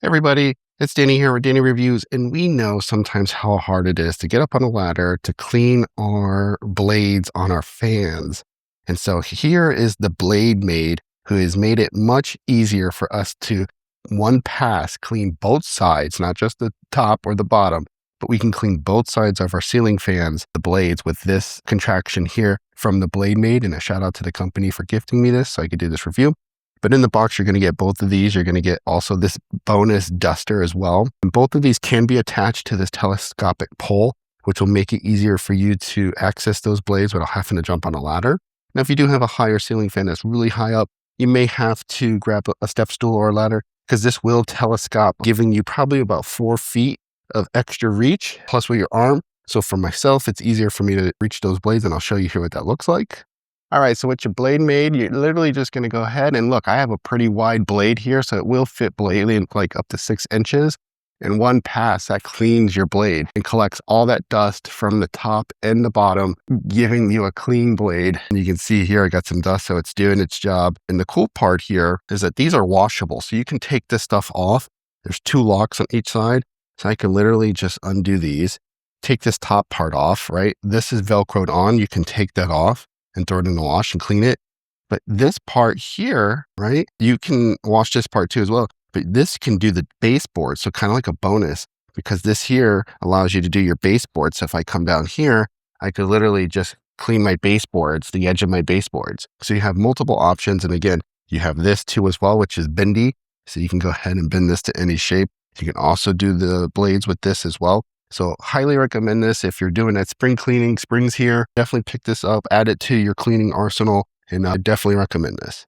Everybody, it's Danny here with Danny Reviews, and we know sometimes how hard it is to get up on a ladder to clean our blades on our fans. And so here is the Blade Maid, who has made it much easier for us to one pass clean both sides, not just the top or the bottom, but we can clean both sides of our ceiling fans, the blades, with this contraction here from the Blade Maid. And a shout out to the company for gifting me this so I could do this review. But in the box, you're going to get both of these. You're going to get also this bonus duster as well. And both of these can be attached to this telescopic pole, which will make it easier for you to access those blades without having to jump on a ladder. Now, if you do have a higher ceiling fan that's really high up, you may have to grab a step stool or a ladder because this will telescope, giving you probably about 4 feet of extra reach, plus with your arm. So for myself, it's easier for me to reach those blades, and I'll show you here what that looks like. All right, so with your Blade Maid, you're literally just going to go ahead and look, I have a pretty wide blade here, so it will fit blade in like up to 6 inches. In one pass, that cleans your blade and collects all that dust from the top and the bottom, giving you a clean blade. And you can see here, I got some dust, so it's doing its job. And the cool part here is that these are washable, so you can take this stuff off. There's 2 locks on each side, so I can literally just undo these, take this top part off, right? This is Velcroed on, you can take that off and throw it in the wash and clean it. But this part here, right, you can wash this part too as well. But this can do the baseboard, so kind of like a bonus, because this here allows you to do your baseboard. So if I come down here, I could literally just clean my baseboards, the edge of my baseboards. So you have multiple options. And again, you have this too as well, which is bendy. So you can go ahead and bend this to any shape. You can also do the blades with this as well. So highly recommend this if you're doing that spring cleaning. Spring's here. Definitely pick this up, add it to your cleaning arsenal, and I definitely recommend this.